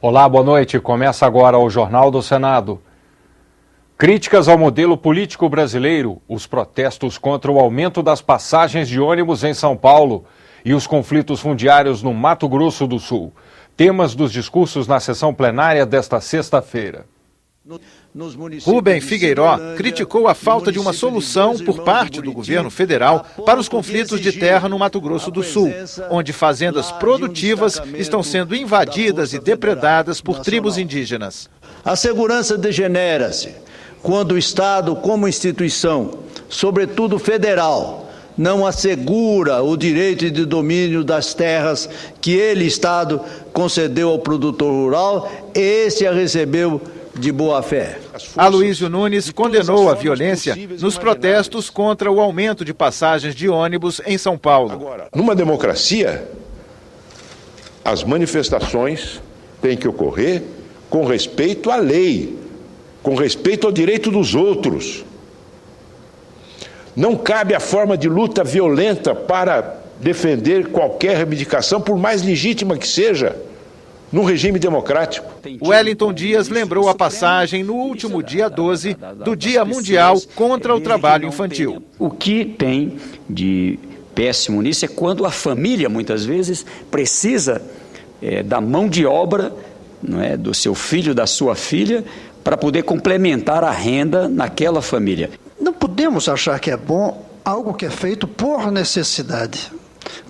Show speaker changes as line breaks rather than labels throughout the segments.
Olá, boa noite. Começa agora o Jornal do Senado. Críticas ao modelo político brasileiro, os protestos contra o aumento das passagens de ônibus em São Paulo e os conflitos fundiários no Mato Grosso do Sul. Temas dos discursos na sessão plenária desta sexta-feira.
Rubem Figueiró criticou a falta de uma solução por parte do governo federal para os conflitos de terra no Mato Grosso do Sul, onde fazendas produtivas estão sendo invadidas e depredadas por tribos indígenas.
A segurança degenera-se quando o Estado, como instituição, sobretudo federal, não assegura o direito de domínio das terras que ele, Estado, concedeu ao produtor rural, esse a recebeu de boa fé.
Aloísio Nunes condenou a violência nos protestos contra o aumento de passagens de ônibus em São Paulo.
Numa democracia, as manifestações têm que ocorrer com respeito à lei, com respeito ao direito dos outros. Não cabe a forma de luta violenta para defender qualquer reivindicação, por mais legítima que seja, num regime democrático.
Wellington Dias lembrou a passagem no último dia 12 do Dia Mundial contra o Trabalho Infantil.
O que tem de péssimo nisso é quando a família, muitas vezes, precisa da mão de obra, não é, do seu filho, da sua filha, para poder complementar a renda naquela família.
Não podemos achar que é bom algo que é feito por necessidade,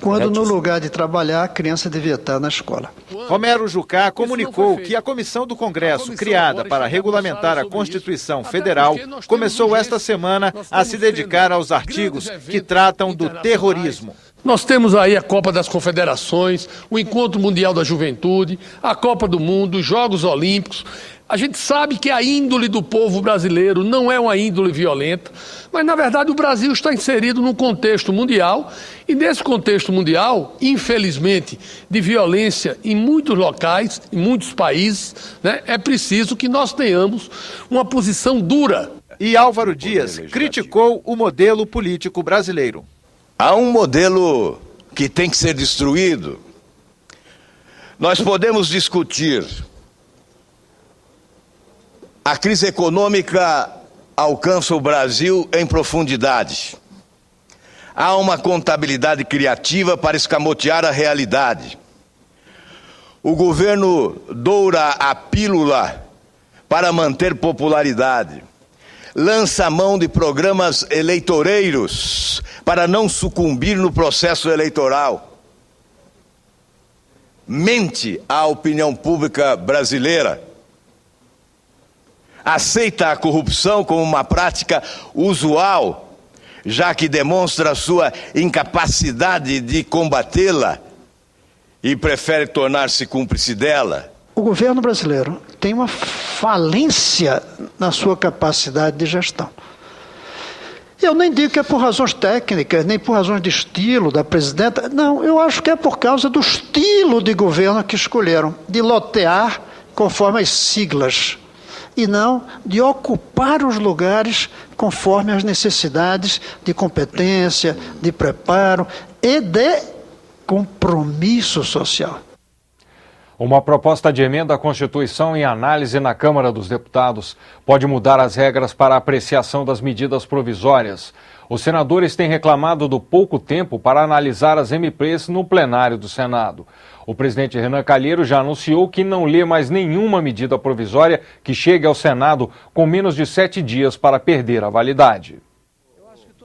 quando no lugar de trabalhar a criança devia estar na escola.
Romero Jucá comunicou que a comissão do Congresso, criada para regulamentar a Constituição Federal, começou esta semana a se dedicar aos artigos que tratam do terrorismo.
Nós temos aí a Copa das Confederações, o Encontro Mundial da Juventude, a Copa do Mundo, os Jogos Olímpicos. A gente sabe que a índole do povo brasileiro não é uma índole violenta, mas, na verdade, o Brasil está inserido num contexto mundial e, nesse contexto mundial, infelizmente, de violência em muitos locais, em muitos países, né, é preciso que nós tenhamos uma posição dura.
E Álvaro Dias criticou o modelo político brasileiro.
Há um modelo que tem que ser destruído. Nós podemos discutir. A crise econômica alcança o Brasil em profundidade. Há uma contabilidade criativa para escamotear a realidade. O governo doura a pílula para manter popularidade. Lança a mão de programas eleitoreiros para não sucumbir no processo eleitoral. Mente à opinião pública brasileira. Aceita a corrupção como uma prática usual, já que demonstra sua incapacidade de combatê-la e prefere tornar-se cúmplice dela.
O governo brasileiro tem uma falência na sua capacidade de gestão. Eu nem digo que é por razões técnicas, nem por razões de estilo da presidenta. Não, eu acho que é por causa do estilo de governo que escolheram, de lotear conforme as siglas, e não de ocupar os lugares conforme as necessidades de competência, de preparo e de compromisso social.
Uma proposta de emenda à Constituição em análise na Câmara dos Deputados pode mudar as regras para a apreciação das medidas provisórias. Os senadores têm reclamado do pouco tempo para analisar as MPs no plenário do Senado. O presidente Renan Calheiros já anunciou que não lê mais nenhuma medida provisória que chegue ao Senado com menos de 7 dias para perder a validade.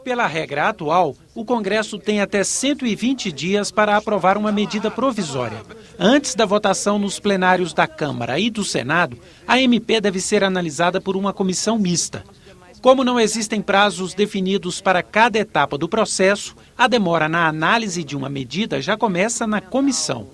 Pela regra atual, o Congresso tem até 120 dias para aprovar uma medida provisória. Antes da votação nos plenários da Câmara e do Senado, a MP deve ser analisada por uma comissão mista. Como não existem prazos definidos para cada etapa do processo, a demora na análise de uma medida já começa na comissão.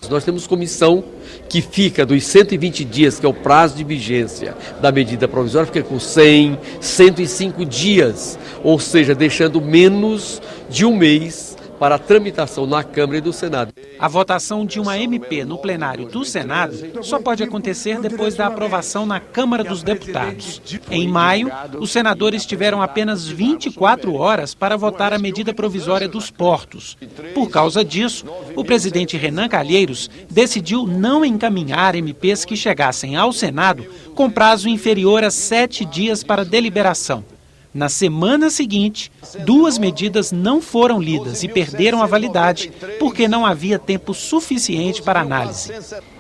Nós temos comissão que fica dos 120 dias, que é o prazo de vigência da medida provisória, fica com 100, 105 dias, ou seja, deixando menos de um mês para a tramitação na Câmara e do Senado.
A votação de uma MP no plenário do Senado só pode acontecer depois da aprovação na Câmara dos Deputados. Em maio, os senadores tiveram apenas 24 horas para votar a medida provisória dos portos. Por causa disso, o presidente Renan Calheiros decidiu não encaminhar MPs que chegassem ao Senado com prazo inferior a 7 dias para deliberação. Na semana seguinte, 2 medidas não foram lidas e perderam a validade porque não havia tempo suficiente para análise.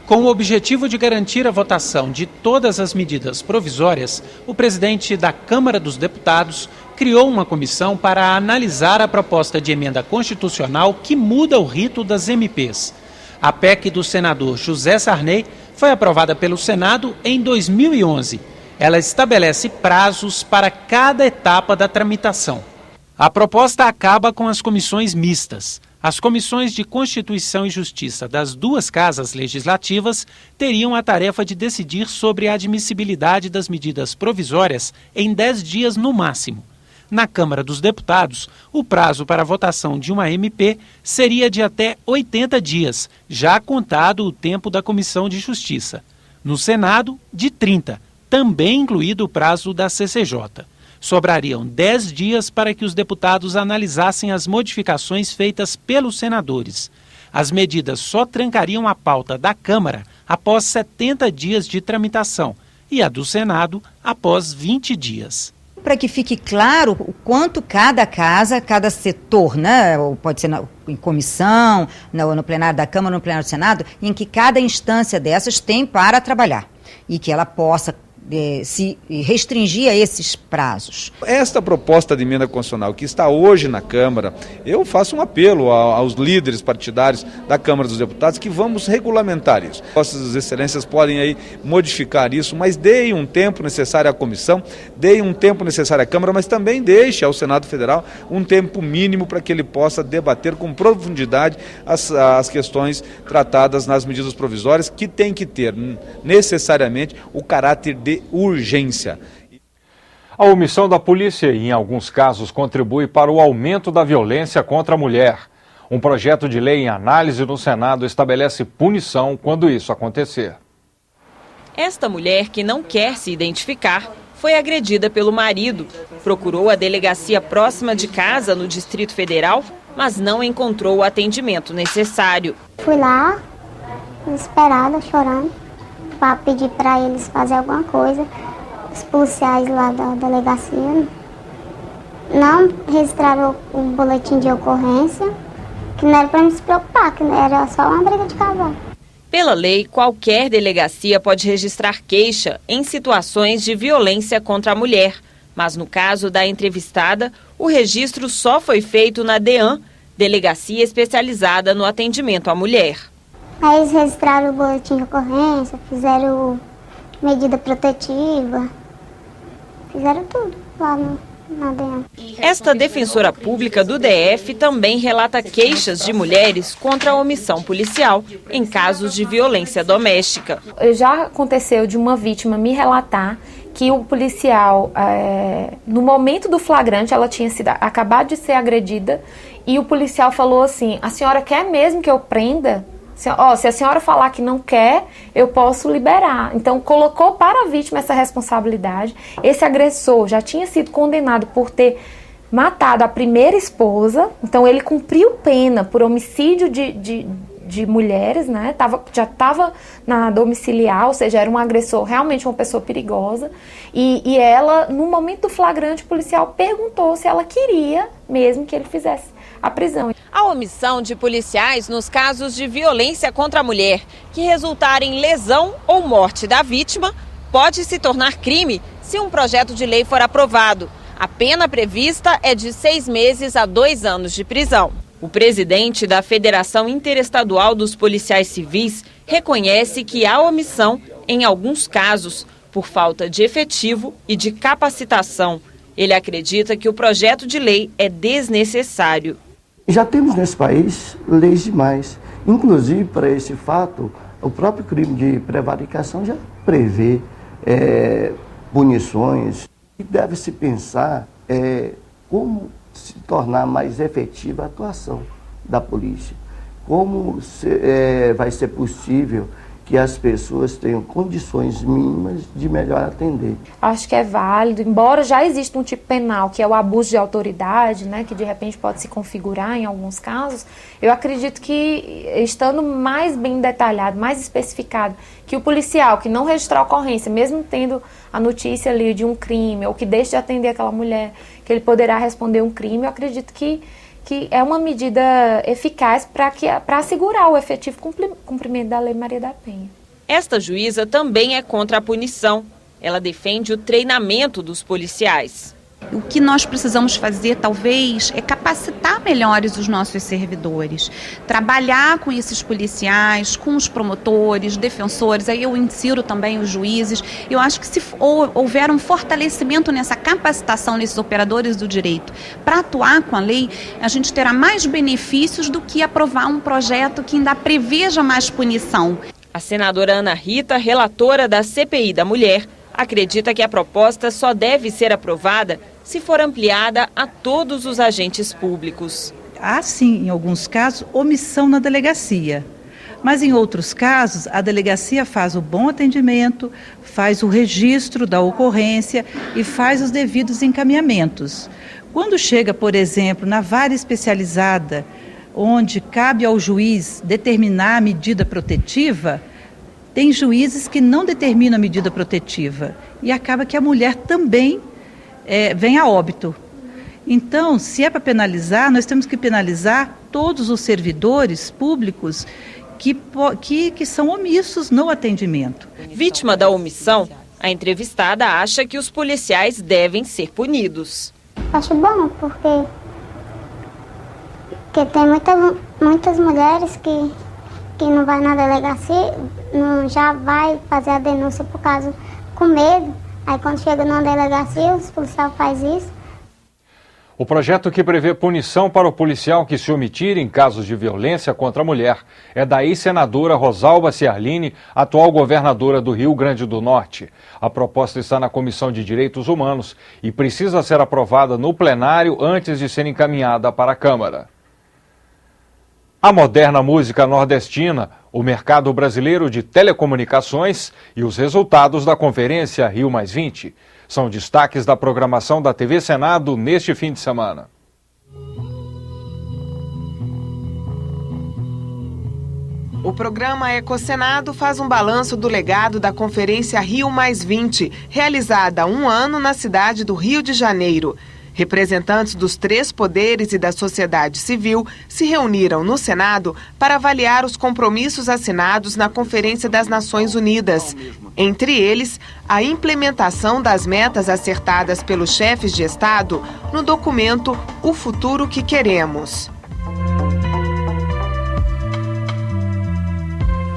Com o objetivo de garantir a votação de todas as medidas provisórias, o presidente da Câmara dos Deputados criou uma comissão para analisar a proposta de emenda constitucional que muda o rito das MPs. A PEC do senador José Sarney foi aprovada pelo Senado em 2011. Ela estabelece prazos para cada etapa da tramitação. A proposta acaba com as comissões mistas. As comissões de Constituição e Justiça das 2 casas legislativas teriam a tarefa de decidir sobre a admissibilidade das medidas provisórias em 10 dias no máximo. Na Câmara dos Deputados, o prazo para a votação de uma MP seria de até 80 dias, já contado o tempo da Comissão de Justiça. No Senado, de 30, também incluído o prazo da CCJ. Sobrariam 10 dias para que os deputados analisassem as modificações feitas pelos senadores. As medidas só trancariam a pauta da Câmara após 70 dias de tramitação e a do Senado após 20 dias.
Para que fique claro o quanto cada casa, cada setor, né, ou pode ser em comissão, no plenário da Câmara, no plenário do Senado, em que cada instância dessas tem para trabalhar e que ela possa se restringir a esses prazos.
Esta proposta de emenda constitucional que está hoje na Câmara, eu faço um apelo aos líderes partidários da Câmara dos Deputados que vamos regulamentar isso. Vossas Excelências podem aí modificar isso, mas deem um tempo necessário à comissão, deem um tempo necessário à Câmara, mas também deixe ao Senado Federal um tempo mínimo para que ele possa debater com profundidade as questões tratadas nas medidas provisórias, que tem que ter necessariamente o caráter de urgência.
A omissão da polícia, em alguns casos, contribui para o aumento da violência contra a mulher. Um projeto de lei em análise no Senado estabelece punição quando isso acontecer.
Esta mulher, que não quer se identificar, foi agredida pelo marido. Procurou a delegacia próxima de casa, no Distrito Federal, mas não encontrou o atendimento necessário.
Fui lá, desesperada, chorando, para pedir para eles fazer alguma coisa. Os policiais lá da delegacia não registraram o boletim de ocorrência, que não era para me se preocupar, que era só uma briga de casal.
Pela lei, qualquer delegacia pode registrar queixa em situações de violência contra a mulher. Mas no caso da entrevistada, o registro só foi feito na DEAN, delegacia especializada no atendimento à mulher.
Aí eles registraram o boletim de ocorrência, fizeram medida protetiva, fizeram tudo lá na DEAN.
Esta defensora pública do DF também relata queixas de mulheres contra a omissão policial em casos de violência doméstica.
Já aconteceu de uma vítima me relatar que o policial, no momento do flagrante, ela tinha acabado de ser agredida e o policial falou assim: a senhora quer mesmo que eu prenda? Se a senhora falar que não quer, eu posso liberar. Então, colocou para a vítima essa responsabilidade. Esse agressor já tinha sido condenado por ter matado a primeira esposa. Então, ele cumpriu pena por homicídio de mulheres, né? Já estava na domiciliar, ou seja, era um agressor, realmente uma pessoa perigosa. E ela, no momento do flagrante, o policial perguntou se ela queria mesmo que ele fizesse a prisão.
A omissão de policiais nos casos de violência contra a mulher que resultarem em lesão ou morte da vítima pode se tornar crime se um projeto de lei for aprovado. A pena prevista é de 6 meses a 2 anos de prisão. O presidente da Federação Interestadual dos Policiais Civis reconhece que há omissão em alguns casos por falta de efetivo e de capacitação. Ele acredita que o projeto de lei é desnecessário.
Já temos nesse país leis demais. Inclusive, para esse fato, o próprio crime de prevaricação já prevê punições. E deve-se pensar como se tornar mais efetiva a atuação da polícia. como vai ser possível que as pessoas tenham condições mínimas de melhor atender.
Acho que é válido, embora já exista um tipo penal, que é o abuso de autoridade, né, que de repente pode se configurar em alguns casos, eu acredito que, estando mais bem detalhado, mais especificado, que o policial que não registrar a ocorrência, mesmo tendo a notícia ali de um crime, ou que deixe de atender aquela mulher, que ele poderá responder um crime, eu acredito que é uma medida eficaz para assegurar o efetivo cumprimento da Lei Maria da Penha.
Esta juíza também é contra a punição. Ela defende o treinamento dos policiais.
O que nós precisamos fazer, talvez, é capacitar melhores os nossos servidores. Trabalhar com esses policiais, com os promotores, defensores, aí eu insiro também os juízes. Eu acho que se houver um fortalecimento nessa capacitação desses operadores do direito para atuar com a lei, a gente terá mais benefícios do que aprovar um projeto que ainda preveja mais punição.
A senadora Ana Rita, relatora da CPI da Mulher, acredita que a proposta só deve ser aprovada se for ampliada a todos os agentes públicos.
Há sim, em alguns casos, omissão na delegacia. Mas em outros casos, a delegacia faz o bom atendimento, faz o registro da ocorrência e faz os devidos encaminhamentos. Quando chega, por exemplo, na vara especializada, onde cabe ao juiz determinar a medida protetiva, tem juízes que não determinam a medida protetiva e acaba que a mulher também vem a óbito. Então, se é para penalizar, nós temos que penalizar todos os servidores públicos que são omissos no atendimento.
Vítima da omissão, a entrevistada acha que os policiais devem ser punidos.
Acho bom, porque tem muitas mulheres que não vai na delegacia, não já vai fazer a denúncia por causa com medo. Aí quando chega na delegacia, os policiais fazem isso.
O projeto que prevê punição para o policial que se omitir em casos de violência contra a mulher é da ex-senadora Rosalba Ciarline, atual governadora do Rio Grande do Norte. A proposta está na Comissão de Direitos Humanos e precisa ser aprovada no plenário antes de ser encaminhada para a Câmara. A moderna música nordestina, o mercado brasileiro de telecomunicações e os resultados da conferência Rio+20 são destaques da programação da TV Senado neste fim de semana.
O programa Ecosenado faz um balanço do legado da conferência Rio+20, realizada há um ano na cidade do Rio de Janeiro. Representantes dos 3 poderes e da sociedade civil se reuniram no Senado para avaliar os compromissos assinados na Conferência das Nações Unidas. Entre eles, a implementação das metas acertadas pelos chefes de Estado no documento O Futuro que Queremos.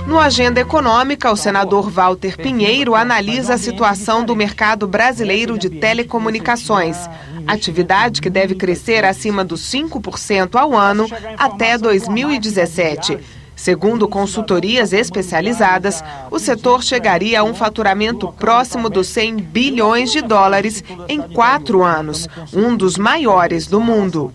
No Agenda Econômica, o senador Walter Pinheiro analisa a situação do mercado brasileiro de telecomunicações, atividade que deve crescer acima dos 5% ao ano até 2017. Segundo consultorias especializadas, o setor chegaria a um faturamento próximo dos 100 bilhões de dólares em 4 anos, um dos maiores do mundo.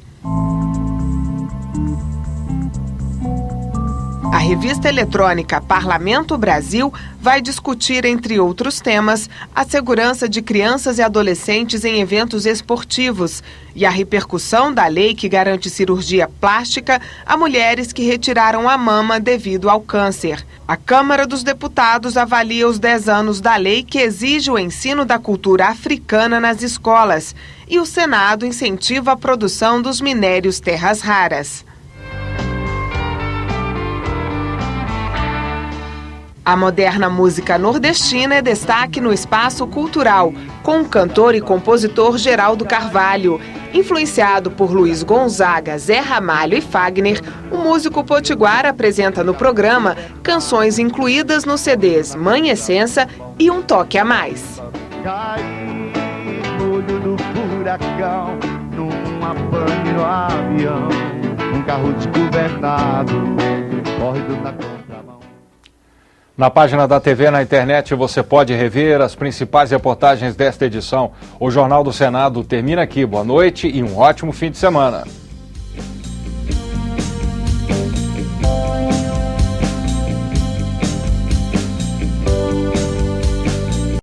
A revista eletrônica Parlamento Brasil vai discutir, entre outros temas, a segurança de crianças e adolescentes em eventos esportivos e a repercussão da lei que garante cirurgia plástica a mulheres que retiraram a mama devido ao câncer. A Câmara dos Deputados avalia os 10 anos da lei que exige o ensino da cultura africana nas escolas e o Senado incentiva a produção dos minérios terras raras. A moderna música nordestina é destaque no espaço cultural, com o cantor e compositor Geraldo Carvalho. Influenciado por Luiz Gonzaga, Zé Ramalho e Fagner, o músico potiguar apresenta no programa canções incluídas nos CDs Mãe Essença e Um Toque a Mais.
Olho no furacão, num apanho no avião, um carro desgovernado, córrego na contramão.
Na página da TV na internet você pode rever as principais reportagens desta edição. O Jornal do Senado termina aqui. Boa noite e um ótimo fim de semana.